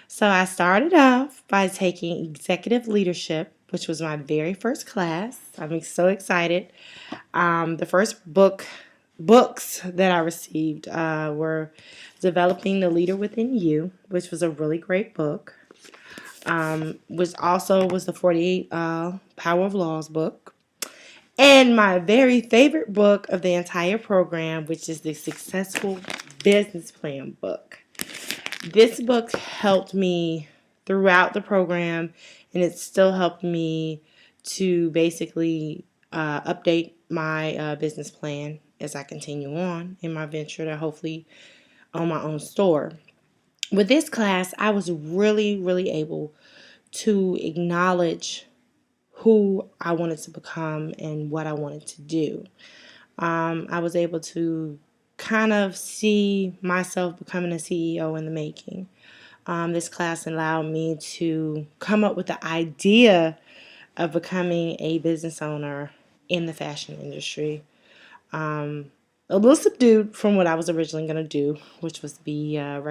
So I started off by taking executive leadership, which was my very first class. I'm so excited. The first books that I received were Developing the Leader Within You, which was a really great book. Which also was the 48 Power of Laws book. And my very favorite book of the entire program, which is the Successful Business Plan book. This book helped me throughout the program, and it's still helping me to basically update my business plan as I continue on in my venture to hopefully own my own store. With this class, I was really able to acknowledge who I wanted to become and what I wanted to do. I was able to kind of see myself becoming a CEO in the making. This class allowed me to come up with the idea of becoming a business owner in the fashion industry. A little subdued from what I was originally going to do, which was be a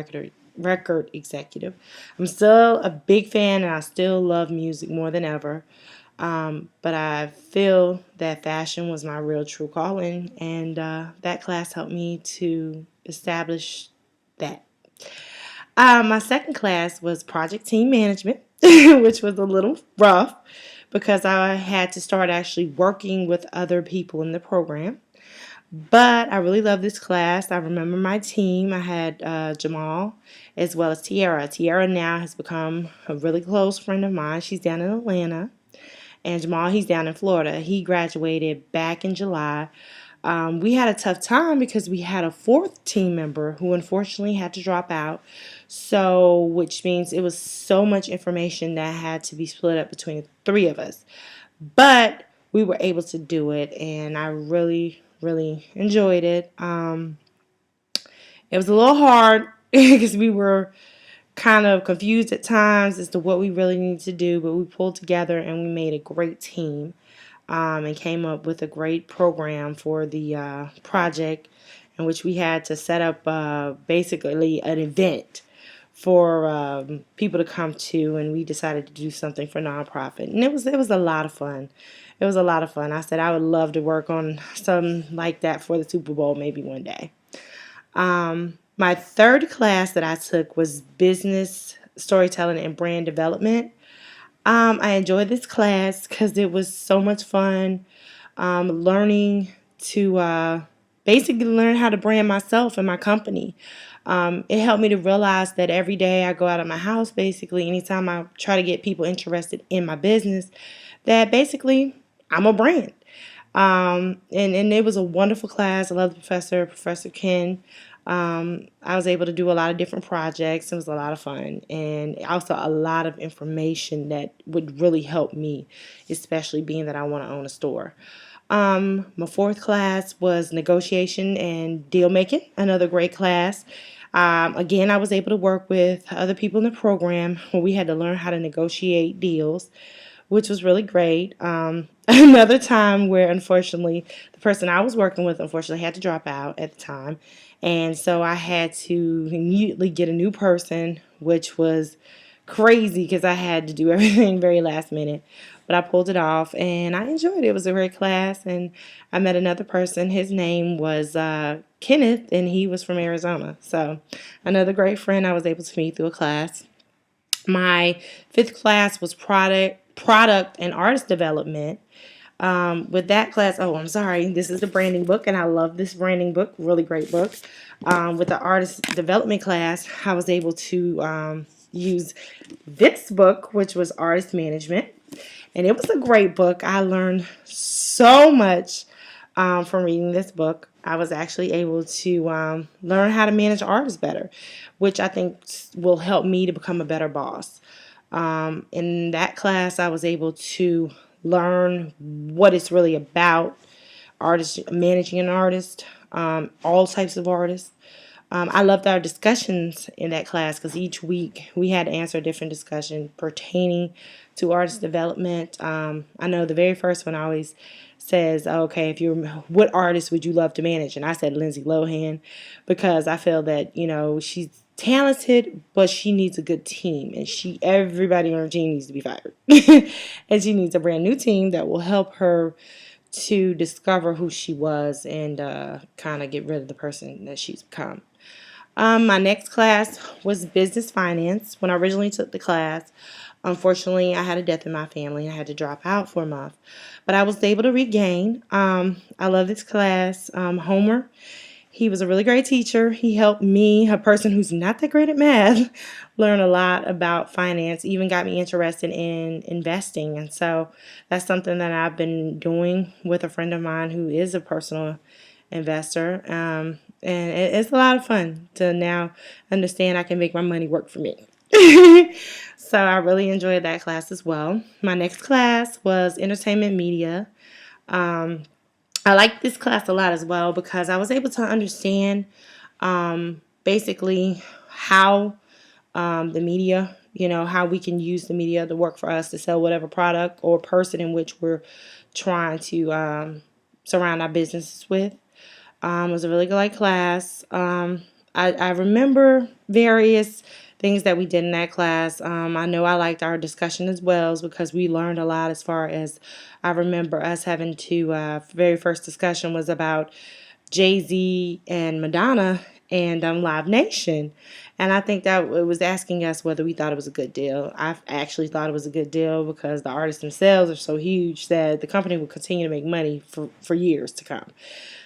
record executive. I'm still a big fan and I still love music more than ever. But I feel that fashion was my real true calling, and that class helped me to establish that. My second class was project team management, which was a little rough because I had to start actually working with other people in the program. But I really love this class. I remember my team. I had Jamal as well as Tiara. Tiara now has become a really close friend of mine. She's down in Atlanta. And Jamal, he's down in Florida. He graduated back in July. We had a tough time because we had a fourth team member who unfortunately had to drop out. So, which means it was so much information that had to be split up between the three of us. But we were able to do it, and I really enjoyed it. It was a little hard because we were kind of confused at times as to what we really needed to do, but we pulled together and we made a great team and came up with a great program for the project in which we had to set up basically an event for people to come to, and we decided to do something for nonprofit, and it was a lot of fun. It was a lot of fun. I said I would love to work on something like that for the Super Bowl maybe one day. My third class that I took was business storytelling and brand development. I enjoyed this class because it was so much fun learning to basically learn how to brand myself and my company. It helped me to realize that every day I go out of my house, basically, anytime I try to get people interested in my business, that basically I'm a brand. And it was a wonderful class. I love the professor, Professor Ken. I was able to do a lot of different projects. It was a lot of fun and also a lot of information that would really help me, especially being that I want to own a store. My fourth class was negotiation and deal making, another great class. Again, I was able to work with other people in the program where we had to learn how to negotiate deals, which was really great. Another time where unfortunately the person I was working with unfortunately had to drop out at the time. And so I had to immediately get a new person, which was crazy because I had to do everything very last minute. But I pulled it off and I enjoyed it. It was a great class. And I met another person. His name was Kenneth, and he was from Arizona. So another great friend I was able to meet through a class. My fifth class was product and artist development. With that class, oh, I'm sorry, this is the branding book, and I love this branding book, really great book. With the artist development class, I was able to use this book, which was artist management, and it was a great book. I learned so much from reading this book. I was actually able to learn how to manage artists better, which I think will help me to become a better boss. In that class, I was able to learn what it's really about, artist managing an artist, all types of artists. I loved our discussions in that class because each week we had to answer a different discussion pertaining to artist development. I know the very first one always says, okay, if you're, what artist would you love to manage? And I said Lindsay Lohan because I feel that, she's talented, but she needs a good team, and everybody on her team needs to be fired. And she needs a brand new team that will help her to discover who she was and kind of get rid of the person that she's become. My next class was business finance. When I originally took the class, unfortunately, I had a death in my family. I had to drop out for a month, but I was able to regain. I love this class. Homer, he was a really great teacher. He helped me, a person who's not that great at math, learn a lot about finance, even got me interested in investing. And so that's something that I've been doing with a friend of mine who is a personal investor. And it's a lot of fun to now understand I can make my money work for me. So I really enjoyed that class as well. My next class was entertainment media. I liked this class a lot as well because I was able to understand basically how the media, how we can use the media to work for us to sell whatever product or person in which we're trying to surround our businesses with. It was a really good class. I remember various things that we did in that class. I know I liked our discussion as well because we learned a lot as far as I remember us having to, very first discussion was about Jay-Z and Madonna and Live Nation. And I think that it was asking us whether we thought it was a good deal. I actually thought it was a good deal because the artists themselves are so huge that the company will continue to make money for years to come.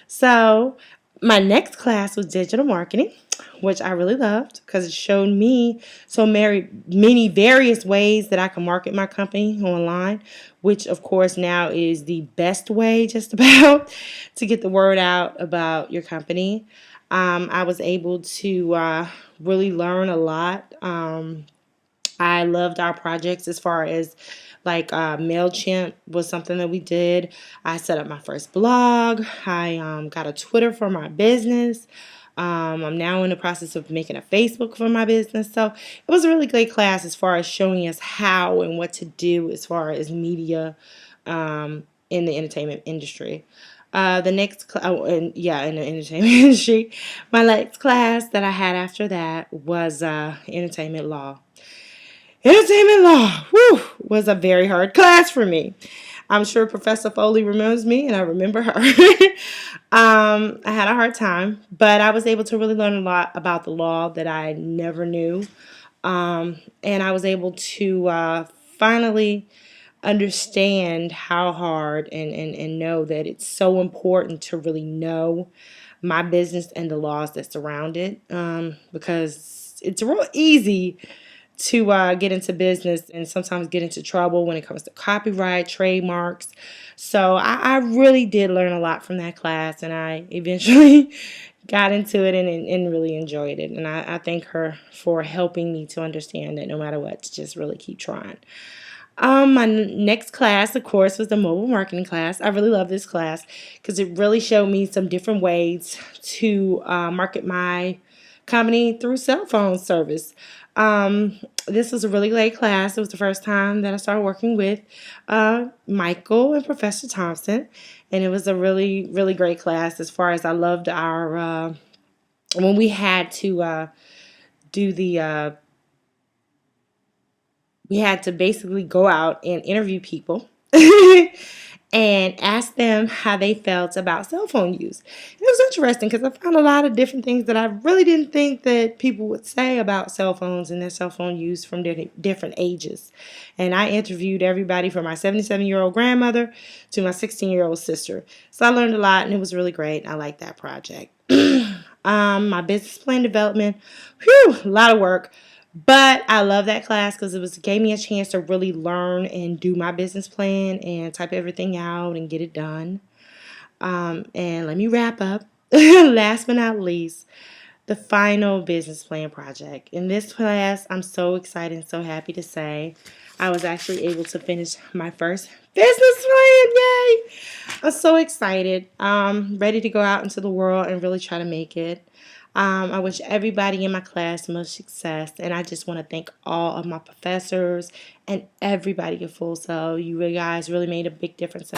So my next class was digital marketing, which I really loved because it showed me so many various ways that I can market my company online, which of course now is the best way just about to get the word out about your company. I was able to really learn a lot. I loved our projects as far as MailChimp was something that we did. I set up my first blog. I got a Twitter for my business. I'm now in the process of making a Facebook for my business. So it was a really great class as far as showing us how and what to do as far as media in the entertainment industry. The next, in the entertainment industry. My next class that I had after that was entertainment law. Entertainment law, was a very hard class for me. I'm sure Professor Foley remembers me, and I remember her. I had a hard time, but I was able to really learn a lot about the law that I never knew. And I was able to finally understand how hard and know that it's so important to really know my business and the laws that surround it, because it's real easy to get into business and sometimes get into trouble when it comes to copyright, trademarks. So I really did learn a lot from that class, and I eventually got into it and really enjoyed it. And I thank her for helping me to understand that no matter what, to just really keep trying. My next class, of course, was the mobile marketing class. I really love this class because it really showed me some different ways to market my company through cell phone service. This was a really great class. It was the first time that I started working with Michael and Professor Thompson, and it was a really, really great class as far as I loved our, when we had to do the, we had to basically go out and interview people and ask them how they felt about cell phone use. It was interesting because I found a lot of different things that I really didn't think that people would say about cell phones and their cell phone use from different ages. And I interviewed everybody from my 77-year-old grandmother to my 16-year-old sister. So I learned a lot, and it was really great. I liked that project. My business plan development, a lot of work. But I love that class because it gave me a chance to really learn and do my business plan and type everything out and get it done. And let me wrap up. Last but not least, the final business plan project. In this class, I'm so excited and so happy to say I was actually able to finish my first business plan. Yay! I'm so excited. Ready to go out into the world and really try to make it. I wish everybody in my class much success, and I just want to thank all of my professors and everybody at Full Sail. You guys really made a big difference.